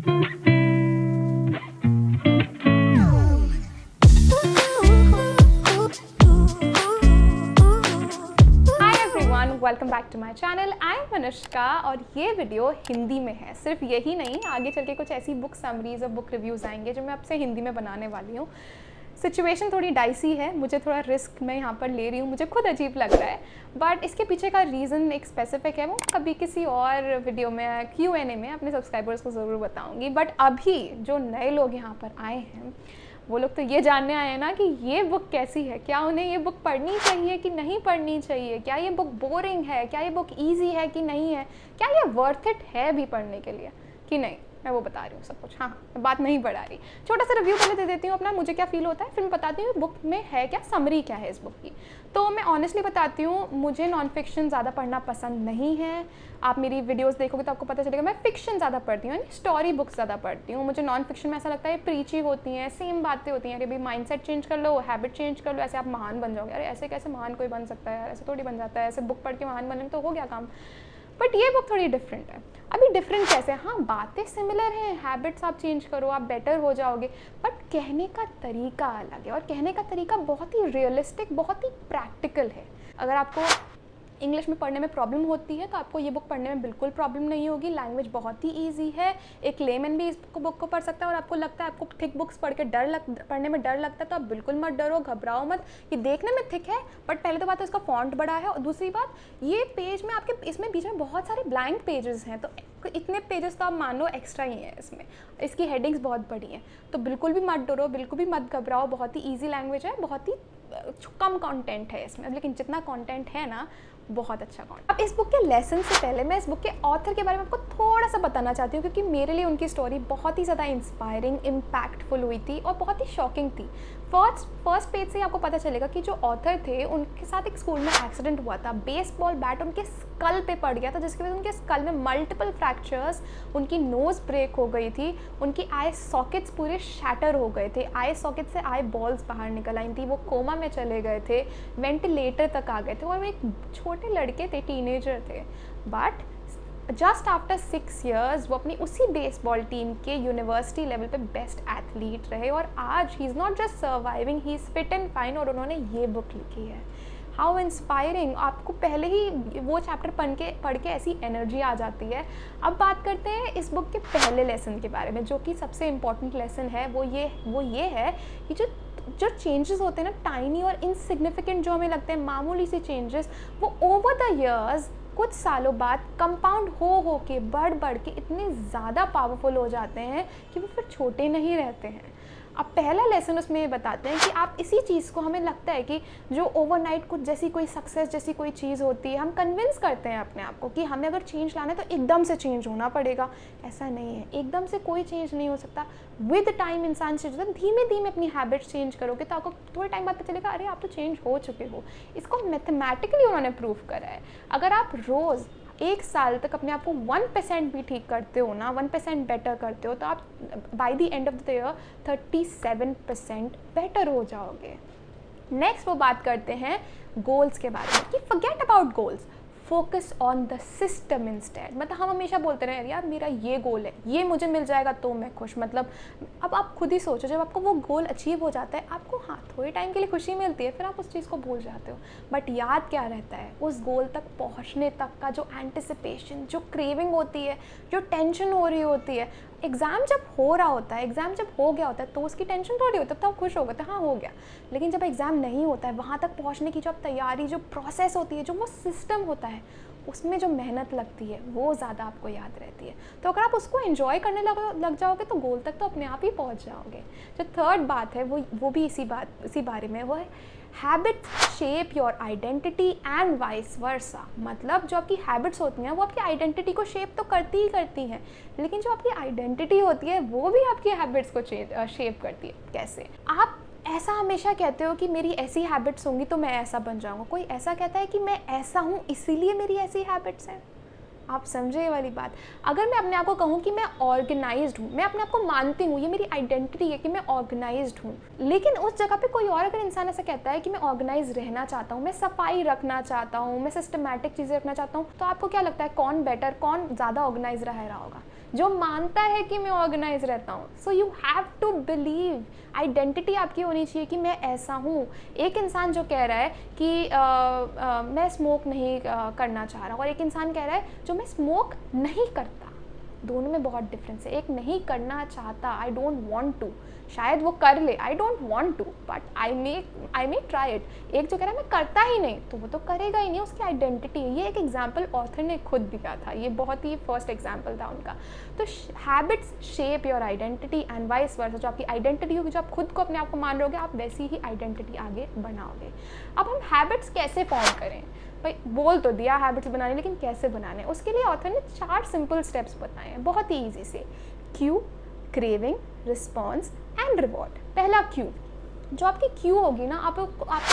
Welcome back to my channel. I am Anushka और ये video Hindi में है। सिर्फ यही नहीं, आगे चल के कुछ ऐसी बुक समरीज और बुक रिव्यूज़ आएंगे जो मैं आपसे हिंदी में बनाने वाली हूँ। सिचुएशन थोड़ी डाइसी है, मुझे थोड़ा रिस्क मैं यहाँ पर ले रही हूँ, मुझे खुद अजीब लग रहा है, बट इसके पीछे का रीज़न एक स्पेसिफिक है, वो कभी किसी और वीडियो में Q&A में अपने सब्सक्राइबर्स को ज़रूर बताऊँगी। बट अभी जो नए लोग यहाँ पर आए हैं वो लोग तो ये जानने आए हैं ना कि ये बुक कैसी है, क्या उन्हें ये बुक पढ़नी चाहिए कि नहीं पढ़नी चाहिए, क्या ये बुक बोरिंग है, क्या ये बुक ईजी है कि नहीं है, क्या ये वर्थ इट है भी पढ़ने के लिए कि नहीं। मैं वो बता रही हूँ सब कुछ। हाँ, बात नहीं बढ़ा रही। छोटा सा रिव्यू पहले दे देती हूँ अपना, मुझे क्या फील होता है, फिर मैं बताती हूँ बुक में है क्या, समरी क्या है इस बुक की। तो मैं ऑनेस्टली बताती हूँ, मुझे नॉन फिक्शन ज़्यादा पढ़ना पसंद नहीं है। आप मेरी वीडियोस देखोगे तो आपको पता चलेगा मैं फिक्शन ज़्यादा पढ़ती हूँ, यानी स्टोरी बुक्स ज़्यादा पढ़ती हूँ। मुझे नॉन फिक्शन में ऐसा लगता है प्रीची होती हैं, सेम बातें होती हैं कि भाई माइंडसेट चेंज कर लो, हैबिट चेंज कर लो, ऐसे आप महान बन जाओगे। अरे ऐसे कैसे महान कोई बन सकता है यार, ऐसे थोड़ी बन जाता है, ऐसे बुक पढ़ के महान बनने में तो हो गया काम। बट ये बुक थोड़ी डिफरेंट है। अभी डिफरेंट कैसे, हाँ बातें सिमिलर हैं, हैबिट्स आप चेंज करो आप बेटर हो जाओगे, बट कहने का तरीका अलग है और कहने का तरीका बहुत ही रियलिस्टिक, बहुत ही प्रैक्टिकल है। अगर आपको इंग्लिश में पढ़ने में प्रॉब्लम होती है तो आपको ये बुक पढ़ने में बिल्कुल प्रॉब्लम नहीं होगी। लैंग्वेज बहुत ही इजी है, एक लेमन भी इस बुक को पढ़ सकता है। और आपको लगता है आपको थिक बुक्स पढ़ के पढ़ने में डर लगता है तो आप बिल्कुल मत डरो, घबराओ मत। ये देखने में थिक है बट पहले तो बात है इसका फॉन्ट बड़ा है, और दूसरी बात ये पेज में आपके इसमें बीच में बहुत सारे ब्लैंक पेजेस हैं, तो इतने पेजेस तो आप मान लो एक्स्ट्रा ही हैं इसमें। इसकी हेडिंग्स बहुत बड़ी हैं, तो बिल्कुल भी मत डरो, बिल्कुल भी मत घबराओ। बहुत ही ईजी लैंग्वेज है, बहुत ही कम कंटेंट है इसमें, लेकिन जितना कंटेंट है ना बहुत अच्छा कंटेंट। अब इस बुक के लेसन से पहले मैं इस बुक के ऑथर के बारे में आपको थोड़ा सा बताना चाहती हूँ, क्योंकि मेरे लिए उनकी स्टोरी बहुत ही ज़्यादा इंस्पायरिंग, इम्पैक्टफुल हुई थी और बहुत ही शॉकिंग थी। फर्स्ट पेज से आपको पता चलेगा कि जो ऑथर थे उनके साथ एक स्कूल में एक्सीडेंट हुआ था। बेसबॉल बैट उनके स्कल पे पड़ गया था, जिसकी वजह से उनके स्कल में मल्टीपल फ्रैक्चर्स, उनकी नोज़ ब्रेक हो गई थी, उनकी आई सॉकेट्स पूरे शैटर हो गए थे, आई सॉकेट से आई बॉल्स बाहर निकल आई थी, वो कोमा में चले गए थे, वेंटिलेटर तक आ गए थे, और वो एक छोटे लड़के थे, टीनेजर थे। बट जस्ट आफ्टर 6 years वो अपनी उसी बेसबॉल टीम के यूनिवर्सिटी लेवल पे बेस्ट एथलीट रहे, और आज he is not just surviving, he is fit and fine, और उन्होंने ये बुक लिखी है। How inspiring. आपको पहले ही वो चैप्टर पढ़ के ऐसी एनर्जी आ जाती है। अब बात करते हैं इस बुक के पहले लेसन के बारे में, जो कि सबसे इम्पॉर्टेंट लेसन है। वो ये है कि जो चेंजेस होते हैं ना, टाइनी और इनसिग्निफिकेंट जो हमें लगते हैं मामूली से चेंजेस, वो ओवर द ईयर्स कुछ सालों बाद कंपाउंड हो के बढ़ के इतने ज़्यादा पावरफुल हो जाते हैं कि वो फिर छोटे नहीं रहते हैं। अब पहला लेसन उसमें ये बताते हैं कि आप इसी चीज़ को, हमें लगता है कि जो ओवरनाइट कुछ जैसी कोई सक्सेस जैसी कोई चीज़ होती है, हम कन्विंस करते हैं अपने आप को कि हमें अगर चेंज लाना है तो एकदम से चेंज होना पड़ेगा। ऐसा नहीं है, एकदम से कोई चेंज नहीं हो सकता। विद टाइम इंसान चेंज होता है। धीमे धीमे अपनी हैबिट्स चेंज करोगे तो आपको थोड़े टाइम बाद पता चलेगा अरे आप तो चेंज हो चुके हो। इसको मैथमेटिकली उन्होंने प्रूव करा है। अगर आप रोज़ 1 साल तक अपने आप को 1% भी ठीक करते हो ना, 1% बेटर करते हो, तो आप by the end of the year 37% better हो जाओगे। नेक्स्ट वो बात करते हैं गोल्स के बारे में, कि forget about goals, focus on the system instead. मतलब हम हमेशा बोलते रहे यार मेरा ये गोल है, ये मुझे मिल जाएगा तो मैं खुश। मतलब अब आप खुद ही सोचो, जब आपको वो गोल अचीव हो जाता है, आपको हाँ थोड़े टाइम के लिए खुशी मिलती है, फिर आप उस चीज़ को भूल जाते हो। बट याद क्या रहता है, उस गोल तक पहुंचने तक का जो एंटिसिपेशन, जो क्रेविंग होती है, जो टेंशन हो रही होती है। एग्ज़ाम जब हो रहा होता है, एग्ज़ाम जब हो गया होता है तो उसकी टेंशन थोड़ी होती है, तब तो आप खुश हो गए थे हाँ हो गया। लेकिन जब एग्ज़ाम नहीं होता है, वहाँ तक पहुँचने की जो तैयारी, जो प्रोसेस होती है, जो वो सिस्टम होता है, उसमें जो मेहनत लगती है वो ज़्यादा आपको याद रहती है। तो अगर आप उसको एंजॉय करने लग जाओगे तो गोल तक तो अपने आप ही पहुँच जाओगे। जो थर्ड बात है वो भी इसी बारे में, वो है habits shape your identity and vice versa. मतलब जो आपकी हैबिट्स होती हैं वो आपकी आइडेंटिटी को शेप तो करती ही करती हैं, लेकिन जो आपकी आइडेंटिटी होती है वो भी आपकी हैबिट्स को शेप करती है। कैसे? आप ऐसा हमेशा कहते हो कि मेरी ऐसी हैबिट्स होंगी तो मैं ऐसा बन जाऊँगा। कोई ऐसा कहता है कि मैं ऐसा हूँ इसीलिए मेरी ऐसी हैबिट्स हैं। आप समझे ये वाली बात। अगर मैं अपने आप को कहूँ कि मैं ऑर्गेनाइज्ड हूँ, मैं अपने आप को मानती हूँ, ये मेरी आइडेंटिटी है कि मैं ऑर्गेनाइज्ड हूँ, लेकिन उस जगह पे कोई और अगर इंसान ऐसा कहता है कि मैं ऑर्गेनाइज रहना चाहता हूँ, मैं सफाई रखना चाहता हूँ, मैं सिस्टमैटिक चीज़ें रखना चाहता हूँ, तो आपको क्या लगता है कौन बेटर, कौन ज़्यादा ऑर्गेनाइज रहा होगा? जो मानता है कि मैं ऑर्गेनाइज रहता हूँ। So you have to believe, identity आपकी होनी चाहिए कि मैं ऐसा हूँ। एक इंसान जो कह रहा है कि मैं स्मोक नहीं करना चाह रहा, और एक इंसान कह रहा है जो मैं स्मोक नहीं करता, दोनों में बहुत डिफरेंस है। एक नहीं करना चाहता, आई डोंट वांट टू, शायद वो कर ले, I don't want to but I may try it. एक जो कह रहा है मैं करता ही नहीं, तो वो तो करेगा ही नहीं, उसकी आइडेंटिटी है। ये एक एग्जाम्पल ऑथर ने खुद दिया था, ये बहुत ही फर्स्ट एग्जाम्पल था उनका। तो habits shape your identity and vice versa. जो आपकी आइडेंटिटी होगी, जो आप खुद को अपने आप को मान रहे होगे, आप वैसी ही आइडेंटिटी आगे बनाओगे। अब हम हैबिट्स कैसे फॉर्म करें? भाई बोल तो दिया हैबिट्स बनाने, लेकिन कैसे बनाने, उसके लिए ऑथर ने 4 सिंपल स्टेप्स बताए हैं, बहुत ही ईजी से। Q, craving, response and reward. पहला क्यू, जो आपकी क्यू होगी ना, आपको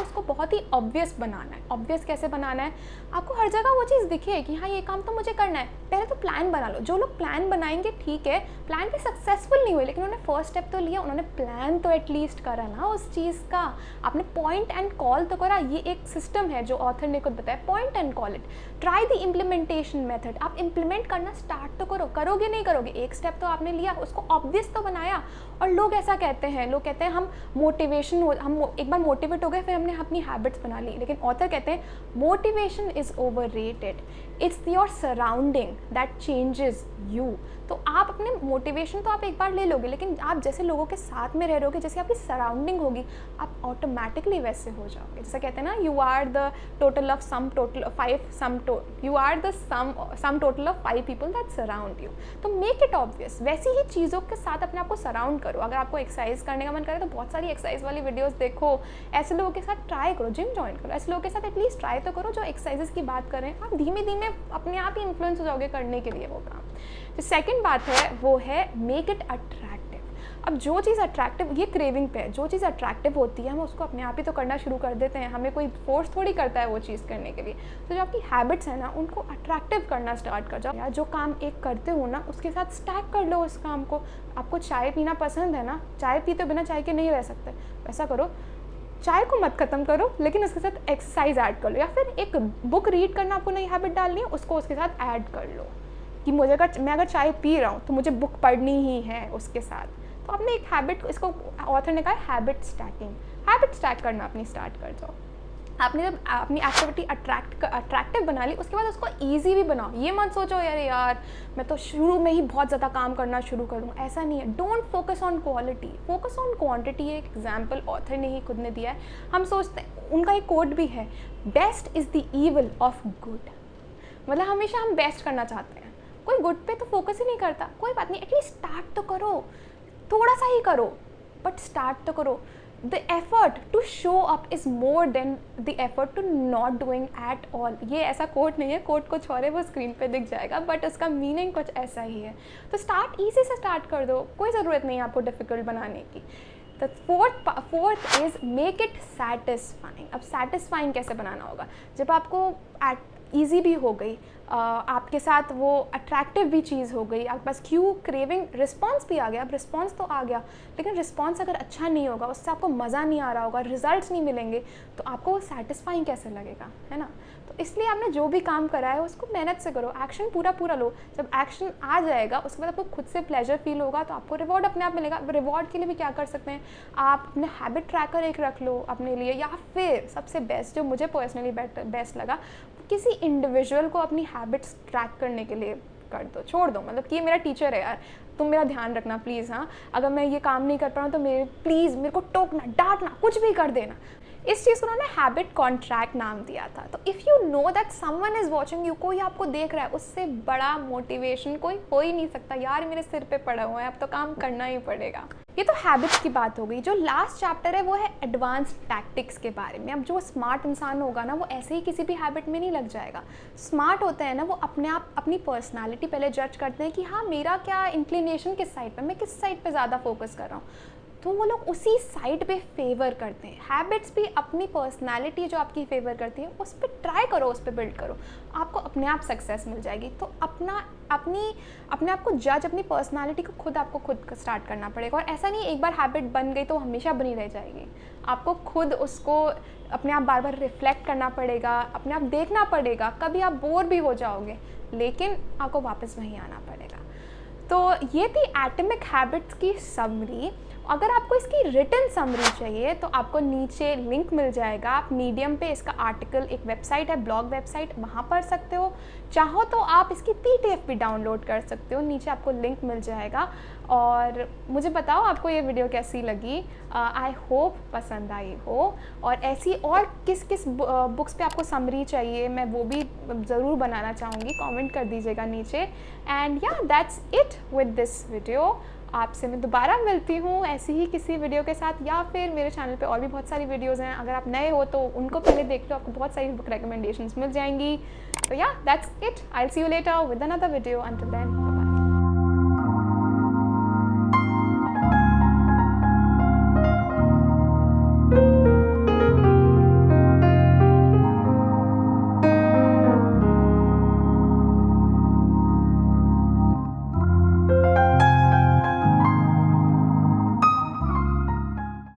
उसको बहुत ही ऑब्वियस बनाना है। ऑब्वियस कैसे बनाना है? आपको हर जगह वो चीज़ दिखे कि हाँ ये काम तो मुझे करना है। पहले तो प्लान बना लो। जो लोग प्लान बनाएंगे, ठीक है, प्लान भी सक्सेसफुल नहीं हुए, लेकिन उन्होंने फर्स्ट स्टेप तो लिया, उन्होंने प्लान तो एटलीस्ट करा ना उस चीज़ का। आपने पॉइंट एंड कॉल तो करा। ये एक सिस्टम है जो ऑथर ने खुद बताया, point and call it. Try the implementation method. आप इम्प्लीमेंट करना स्टार्ट तो करो। करोगे नहीं करोगे, एक स्टेप तो आपने लिया, उसको ऑब्वियस तो बनाया। और लोग ऐसा कहते हैं, लोग कहते हैं हम हम एक बार मोटिवेट हो गए, फिर हमने अपनी हैबिट्स बना ली। लेकिन ऑथर कहते हैं motivation is overrated, it's your surrounding that changes you. तो आप अपने मोटिवेशन तो आप एक बार ले लोगे, लेकिन आप जैसे लोगों के साथ में रह रहोगे, जैसे आपकी सराउंडिंग होगी, आप ऑटोमेटिकली वैसे हो जाओगे। जैसा कहते हैं ना, you are the total of some total 5 you are the sum total of 5 people that surround you. तो मेक इट ऑब्वियस, वैसी ही चीज़ों के साथ अपने आप को सराउंड करो। अगर आपको एक्सरसाइज करने का मन करे तो बहुत सारी एक्सरसाइज वाली वीडियोस देखो, ऐसे लोगों के साथ ट्राई करो, जिम ज्वाइन करो, ऐसे लोगों के साथ एटलीस्ट ट्राई तो करो जो एक्सरसाइजेस की बात करें। आप धीमे धीमे अपने आप ही इन्फ्लुएंस हो जाओगे करने के लिए वो काम। जो सेकंड बात है वो है मेक इट अट्रैक्टिव। अब जो चीज़ अट्रैक्टिव, ये क्रेविंग पे है, जो चीज़ अट्रैक्टिव होती है हम उसको अपने आप ही तो करना शुरू कर देते हैं, हमें कोई फोर्स थोड़ी करता है वो चीज़ करने के लिए। तो जो आपकी हैबिट्स है ना, उनको अट्रैक्टिव करना स्टार्ट कर जाओ। या जो काम एक करते हो ना, उसके साथ स्टैक कर लो उस काम को। आपको चाय पीना पसंद है ना, चाय पीते बिना चाय के नहीं रह सकते, वैसा करो, चाय को मत ख़त्म करो, लेकिन उसके साथ एक्सरसाइज ऐड कर लो। या फिर एक बुक रीड करना आपको नई हैबिट डालनी है, उसको उसके साथ ऐड कर लो कि मैं अगर चाय पी रहा हूँ तो मुझे बुक पढ़नी ही है उसके साथ। तो आपने एक हैबिट, इसको ऑथर ने कहा हैबिट स्टैकिंग, हैबिट स्टैक करना अपनी स्टार्ट कर जाओ। आपने जब अपनी एक्टिविटी अट्रैक्टिव बना ली, उसके बाद उसको ईजी भी बनाओ। ये मत सोचो यार मैं तो शुरू में ही बहुत ज़्यादा काम करना शुरू कर दूँ, ऐसा नहीं है। Don't focus on quality, focus on quantity. एक एग्जाम्पल ऑथर ने ही खुद ने दिया है। हम सोचते हैं, उनका एक कोट भी है, best is the evil of good. मतलब हमेशा हम बेस्ट करना चाहते हैं, कोई गुड पे तो फोकस ही नहीं करता। कोई बात नहीं, एटलीस्ट स्टार्ट तो करो, थोड़ा सा ही करो बट स्टार्ट तो करो। The effort to show up is more than the effort to not doing at all. ये ऐसा कोट नहीं है, कोट कुछ और है, वो स्क्रीन पे दिख जाएगा, बट उसका मीनिंग कुछ ऐसा ही है। तो स्टार्ट ईजी से स्टार्ट कर दो, कोई ज़रूरत नहीं है आपको डिफ़िकल्ट बनाने की। The fourth is make it satisfying. अब सेटिस्फाइंग कैसे बनाना होगा? जब आपको ईजी भी हो गई, आपके साथ वो अट्रैक्टिव भी चीज़ हो गई, आपके पास क्यू, क्रेविंग, रिस्पॉन्स भी आ गया। अब रिस्पॉन्स तो आ गया, लेकिन रिस्पॉन्स अगर अच्छा नहीं होगा, उससे आपको मज़ा नहीं आ रहा होगा, रिजल्ट्स नहीं मिलेंगे, तो आपको वो सेटिस्फाइंग कैसे लगेगा, है ना? तो इसलिए आपने जो भी काम करा है उसको मेहनत से करो, एक्शन पूरा लो। जब एक्शन आ जाएगा उसके बाद आपको खुद से प्लेजर फील होगा, तो आपको रिवॉर्ड अपने आप मिलेगा। रिवॉर्ड के लिए भी क्या कर सकते हैं आप, अपने हैबिट ट्रैकर एक रख लो अपने लिए, या फिर सबसे बेस्ट जो मुझे पर्सनली बेस्ट लगा, किसी इंडिविजुअल को अपनी हैबिट्स ट्रैक करने के लिए कर दो, छोड़ दो। मतलब कि ये मेरा टीचर है यार, तुम मेरा ध्यान रखना प्लीज़, हाँ, अगर मैं ये काम नहीं कर पा रहा हूँ तो मेरे को टोकना, डांटना, कुछ भी कर देना। इस चीज़ को उन्होंने हैबिट कॉन्ट्रैक्ट नाम दिया था। तो if you know that someone is watching you, कोई आपको देख रहा है, उससे बड़ा मोटिवेशन कोई हो ही नहीं सकता। यार मेरे सिर पे पड़ा हुआ है, अब तो काम करना ही पड़ेगा। ये तो हैबिट्स की बात हो गई। जो लास्ट चैप्टर है वो है एडवांस टैक्टिक्स के बारे में। अब जो स्मार्ट इंसान होगा ना, वो ऐसे ही किसी भी हैबिट में नहीं लग जाएगा। स्मार्ट होते हैं ना, वो अपने आप अपनी पर्सनालिटी पहले जज करते हैं कि हाँ मेरा क्या इंक्लिनेशन किस साइड पे, मैं किस साइड पे ज़्यादा फोकस कर रहा हूँ, तो वो लोग उसी साइड पे फेवर करते हैं। हैबिट्स भी अपनी पर्सनालिटी जो आपकी फेवर करती है उस पर ट्राई करो, उस पर बिल्ड करो, आपको अपने आप सक्सेस मिल जाएगी। तो अपने आप को जज, अपनी पर्सनालिटी को खुद स्टार्ट करना पड़ेगा। और ऐसा नहीं एक बार हैबिट बन गई तो हमेशा बनी रह जाएगी, आपको खुद उसको अपने आप बार बार रिफ्लेक्ट करना पड़ेगा, अपने आप देखना पड़ेगा। कभी आप बोर भी हो जाओगे, लेकिन आपको वापस वहीं आना पड़ेगा। तो ये थी एटॉमिक हैबिट्स की समरी। अगर आपको इसकी रिटन समरी चाहिए तो आपको नीचे लिंक मिल जाएगा, आप मीडियम पे इसका आर्टिकल, एक वेबसाइट है, ब्लॉग वेबसाइट, वहाँ पढ़ सकते हो। चाहो तो आप इसकी PDF भी डाउनलोड कर सकते हो, नीचे आपको लिंक मिल जाएगा। और मुझे बताओ आपको ये वीडियो कैसी लगी। आई होप पसंद आई हो, और ऐसी और किस किस बुक्स पे आपको समरी चाहिए मैं वो भी ज़रूर बनाना चाहूँगी, कमेंट कर दीजिएगा नीचे। एंड या that's it with this video. आपसे मैं दोबारा मिलती हूँ ऐसी ही किसी वीडियो के साथ, या फिर मेरे चैनल पे और भी बहुत सारी वीडियोज़ हैं, अगर आप नए हो तो उनको पहले देख लो, आपको बहुत सारी बुक रिकमेंडेशंस मिल जाएंगी। तो yeah that's it, I will see you later with another video. Until then.